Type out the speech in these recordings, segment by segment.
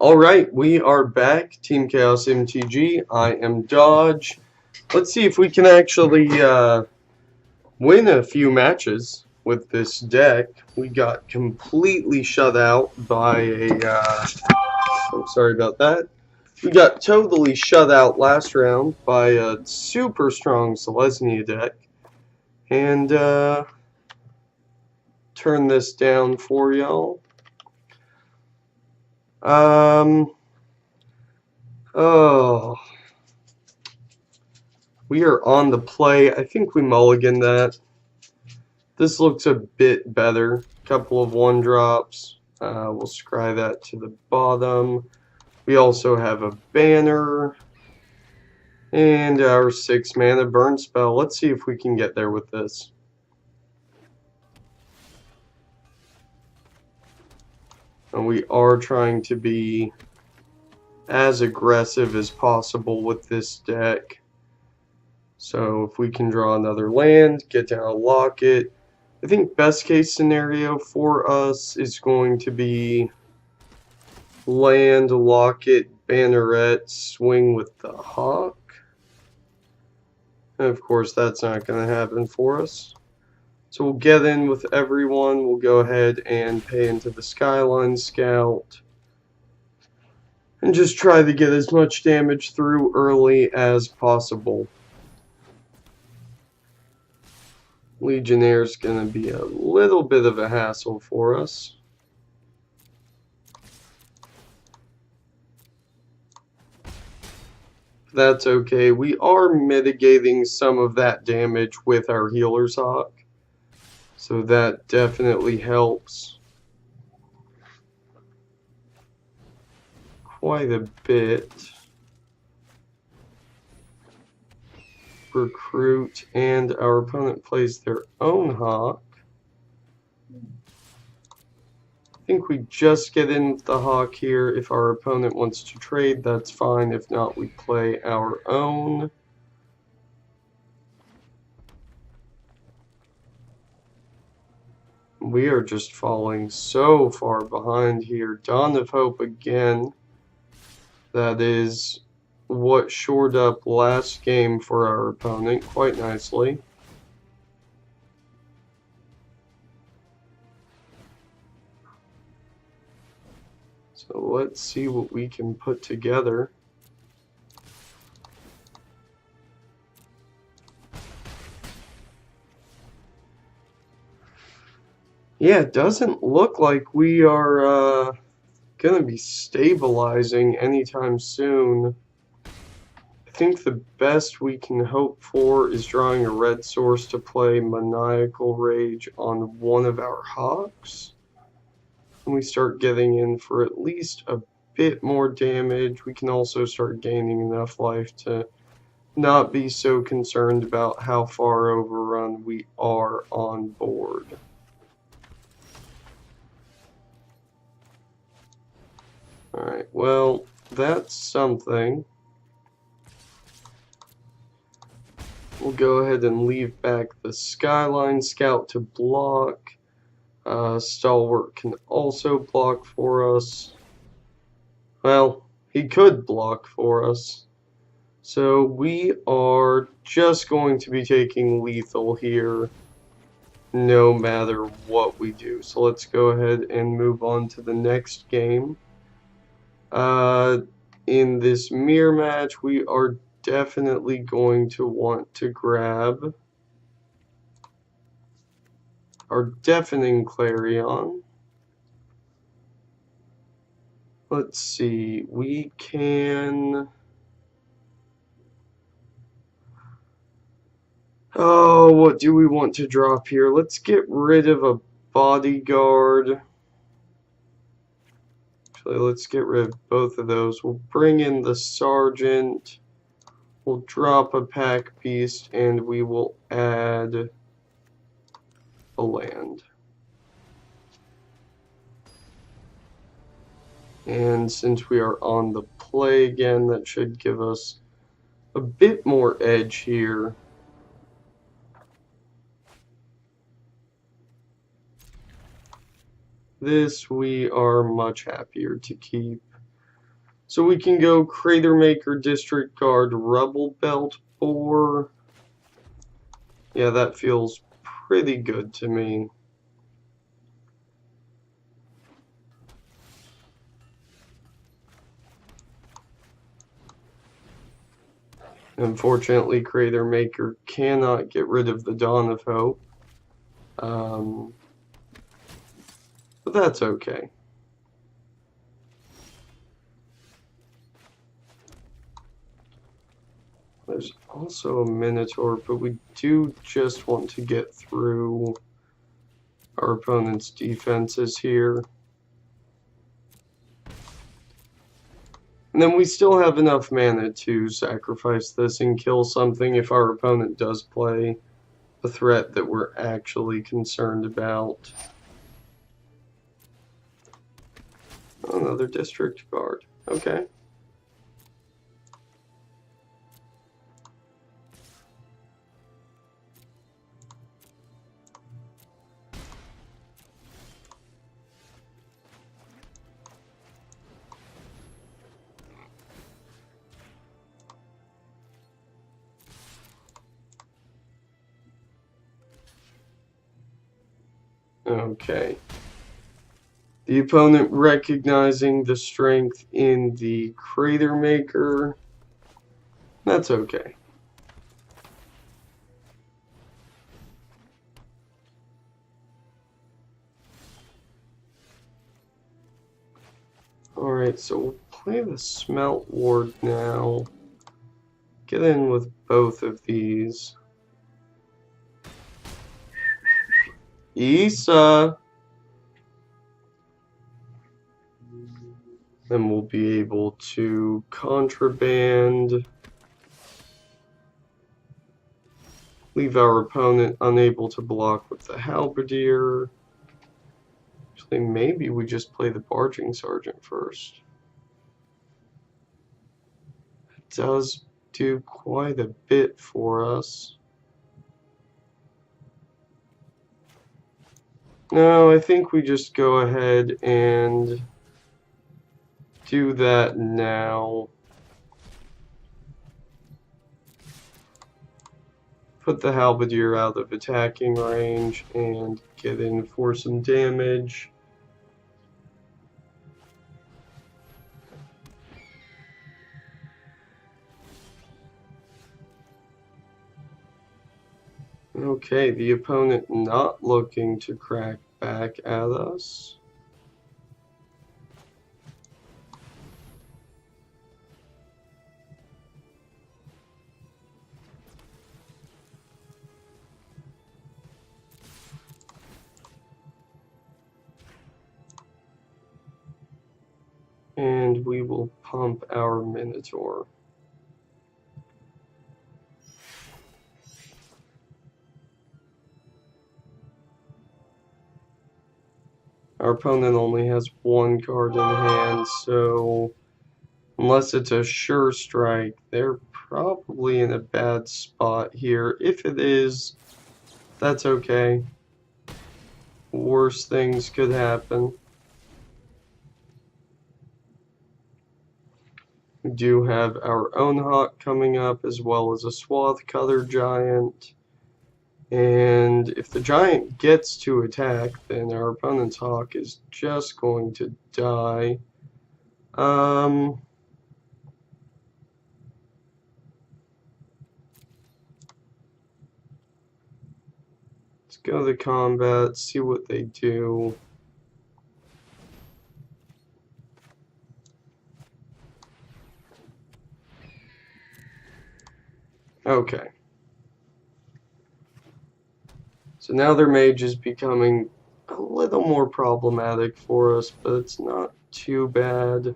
Alright, we are back. Team Chaos MTG. I am Dodge. Let's see if we can actually win a few matches with this deck. We got completely shut out by I'm sorry about that. We got totally shut out last round by a super strong Selesnya deck. And turn this down for y'all. Oh, we are on the play. I think we mulligan that. This looks a bit better. Couple of 1-drops. We'll scry that to the bottom. We also have a banner. And our 6-mana burn spell. Let's see if we can get there with this. And we are trying to be as aggressive as possible with this deck. So if we can draw another land, get down a locket. I think best case scenario for us is going to be land, locket, banneret, swing with the hawk. And of course that's not going to happen for us. So we'll get in with everyone. We'll go ahead and pay into the Skyline Scout. And just try to get as much damage through early as possible. Legionnaire's going to be a little bit of a hassle for us. That's okay. We are mitigating some of that damage with our Healer's Hawk. So that definitely helps. Quite a bit. Recruit, and our opponent plays their own hawk. I think we just get in with the hawk here. If our opponent wants to trade, that's fine. If not, we play our own. We are just falling so far behind here. Dawn of Hope again. That is what shored up last game for our opponent quite nicely. So let's see what we can put together. Yeah, it doesn't look like we are going to be stabilizing anytime soon. I think the best we can hope for is drawing a red source to play Maniacal Rage on one of our hawks. And we start getting in for at least a bit more damage. We can also start gaining enough life to not be so concerned about how far overrun we are on board. Alright, well, that's something. We'll go ahead and leave back the Skyline Scout to block. Stalwart can also block for us. Well, he could block for us. So we are just going to be taking lethal here no matter what we do. So let's go ahead and move on to the next game. In this mirror match, we are definitely going to want to grab our Deafening Clarion. Let's see, we can... Oh, what do we want to drop here? Let's get rid of a Bodyguard. Actually, let's get rid of both of those. We'll bring in the Sergeant. We'll drop a Pack Beast, and we will add a land. And since we are on the play again, that should give us a bit more edge here. This we are much happier to keep. So we can go Crater Maker, District Guard, Rubble Belt Boar. Yeah, that feels pretty good to me. Unfortunately, Crater Maker cannot get rid of the Dawn of Hope. But that's okay. There's also a Minotaur, but we do just want to get through our opponent's defenses here. And then we still have enough mana to sacrifice this and kill something if our opponent does play a threat that we're actually concerned about. Another District Guard. Okay. Okay. The opponent recognizing the strength in the Crater Maker. That's okay. Alright, so we'll play the Smelt Ward now. Get in with both of these. Issa! Then we'll be able to contraband. Leave our opponent unable to block with the Halberdier. Actually, maybe we just play the Barging Sergeant first. It does do quite a bit for us. No, I think we just go ahead and do that now. Put the Halberdier out of attacking range and get in for some damage. Okay, the opponent not looking to crack back at us. And we will pump our Minotaur. Our opponent only has one card in hand, so unless it's a sure strike, they're probably in a bad spot here. If it is, that's okay. Worse things could happen. We do have our own Hawk coming up, as well as a Swath Cutter Giant. And if the Giant gets to attack, then our opponent's Hawk is just going to die. Let's go to combat, see what they do. Okay. So now their mage is becoming a little more problematic for us, but it's not too bad.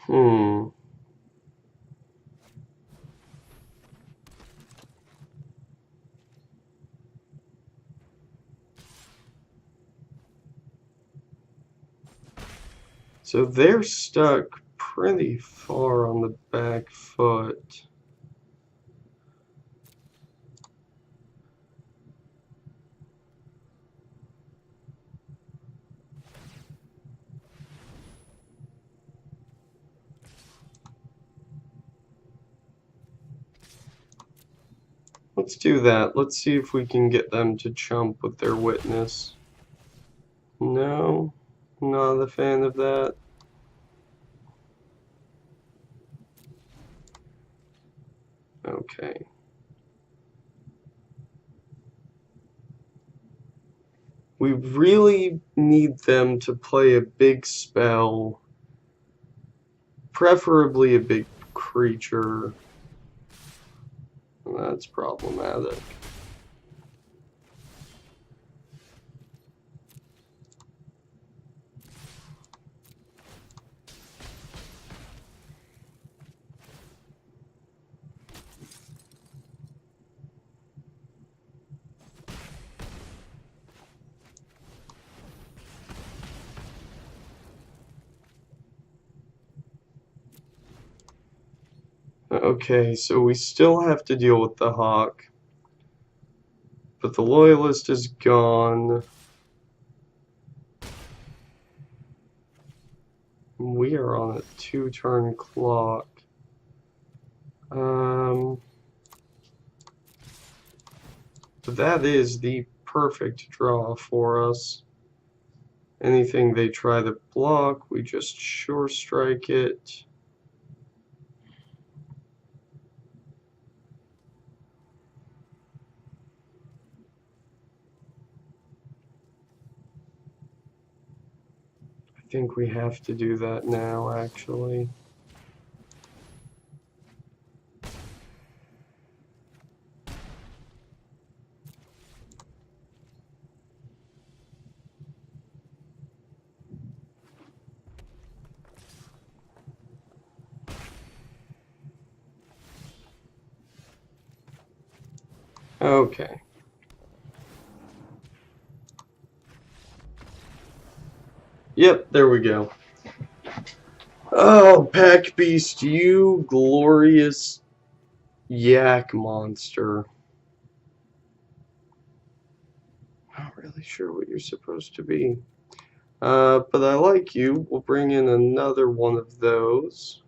Hmm. So they're stuck pretty far on the back foot. Let's do that. Let's see if we can get them to chump with their witness. No, not a fan of that. Okay. We really need them to play a big spell, preferably a big creature. That's problematic. Okay, so we still have to deal with the Hawk. But the Loyalist is gone. We are on a 2-turn clock. That is the perfect draw for us. Anything they try to block, we just sure strike it. I think we have to do that now, actually. Okay. Yep, there we go. Oh, Pack Beast, you glorious yak monster. Not really sure what you're supposed to be. But I like you. We'll bring in another one of those,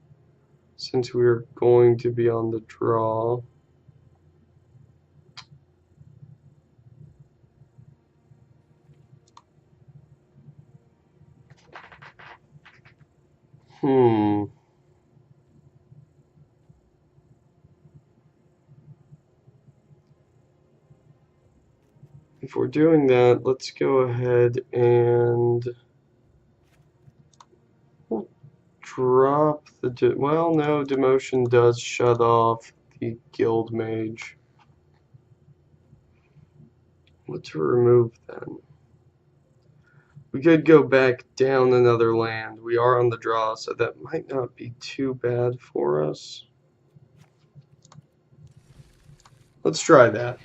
since we're going to be on the draw. If we're doing that, let's go ahead and we'll drop the... well, no, demotion does shut off the guild mage. What to remove then? We could go back down another land. We are on the draw, so that might not be too bad for us. Let's try that.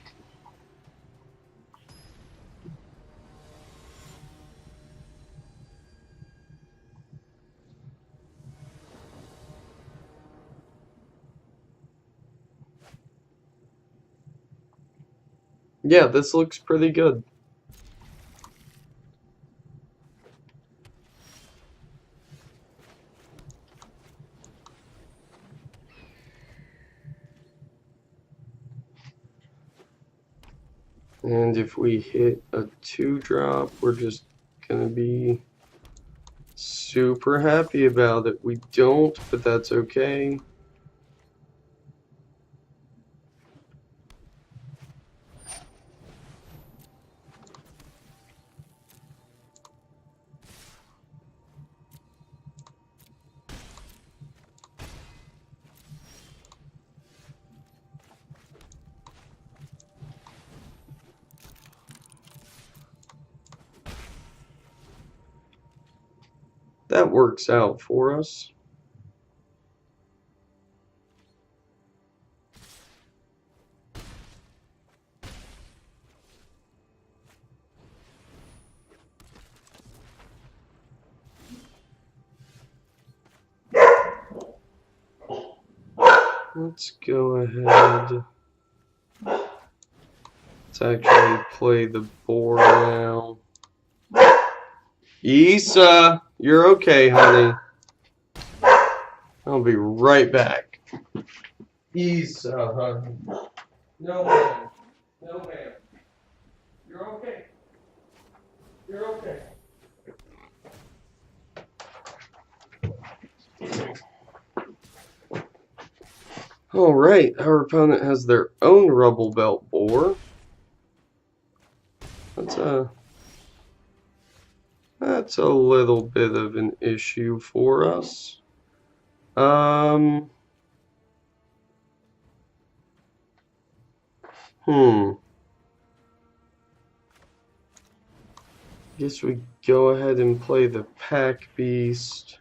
Yeah, this looks pretty good. And if we hit a 2-drop, we're just gonna be super happy about it. We don't, but that's okay. That works out for us. Let's go ahead. Let's actually play the board now. Issa, you're okay, honey. I'll be right back. Issa, honey. No, ma'am. No, ma'am. You're okay. You're okay. Alright, our opponent has their own rubble belt boar. That's a little bit of an issue for us. Guess we go ahead and play the pack beast.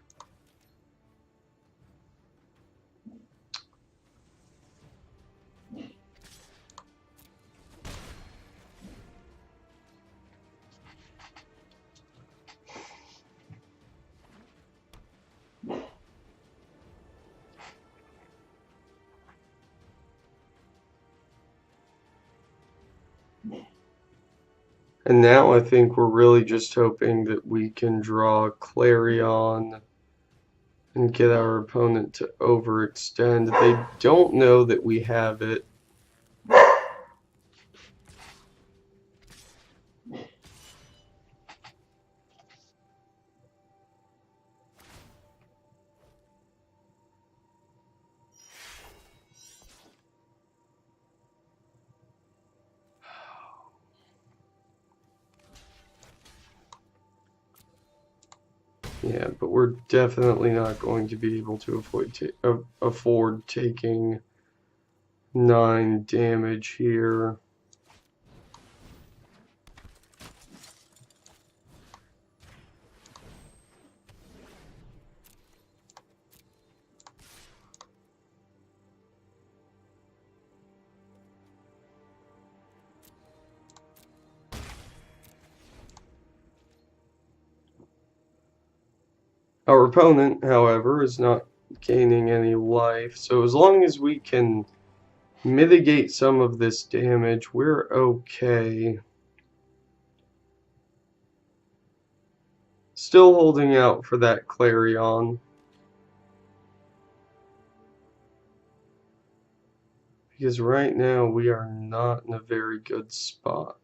And now I think we're really just hoping that we can draw Clarion and get our opponent to overextend. They don't know that we have it. Yeah, but we're definitely not going to be able to afford taking 9 damage here. Our opponent, however, is not gaining any life, so as long as we can mitigate some of this damage, we're okay. Still holding out for that Clarion. Because right now we are not in a very good spot.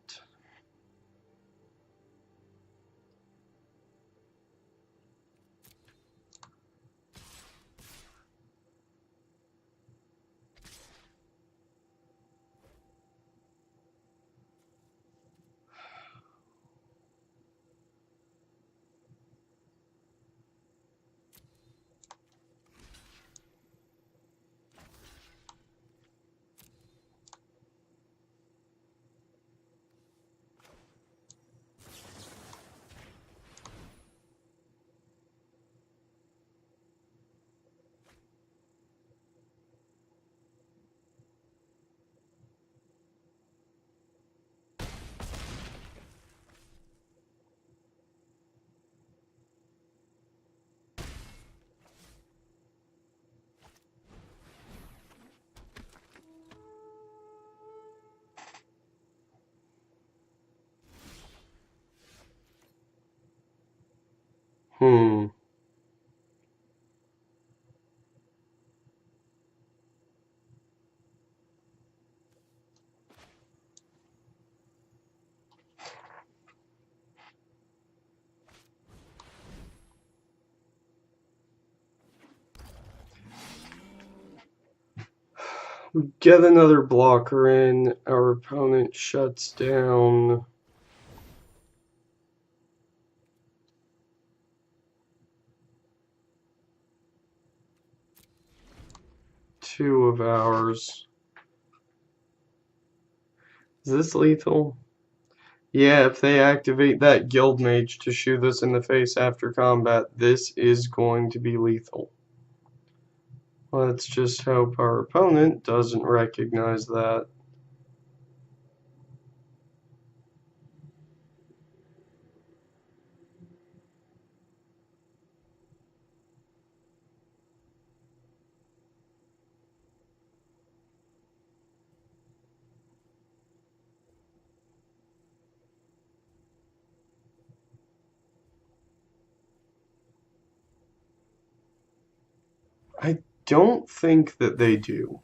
We get another blocker in, our opponent shuts down. Two of ours. Is this lethal? Yeah, if they activate that guild mage to shoot us in the face after combat, this is going to be lethal. Let's just hope our opponent doesn't recognize that. don't think that they do.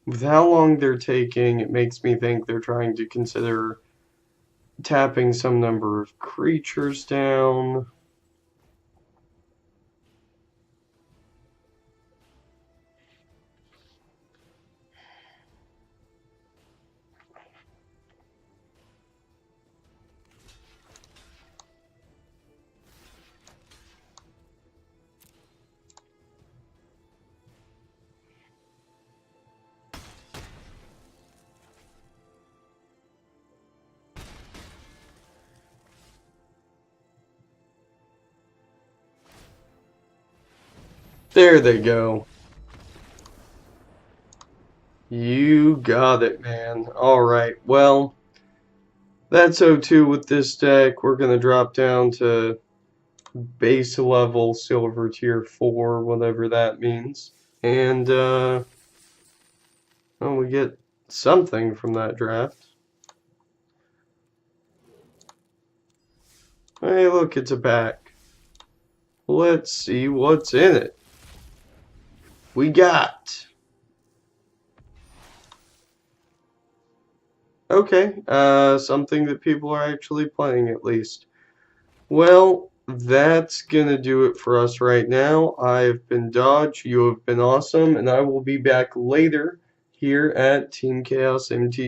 With how long they're taking, it makes me think they're trying to consider tapping some number of creatures down. There they go. You got it, man. Alright, well, that's O2 with this deck. We're going to drop down to base level silver tier 4, whatever that means. And, well, we get something from that draft. Hey, look, it's a pack. Let's see what's in it. We got... Okay, something that people are actually playing at least. Well, that's gonna do it for us right now. I've been Dodge, you have been awesome, and I will be back later here at Team Chaos MT.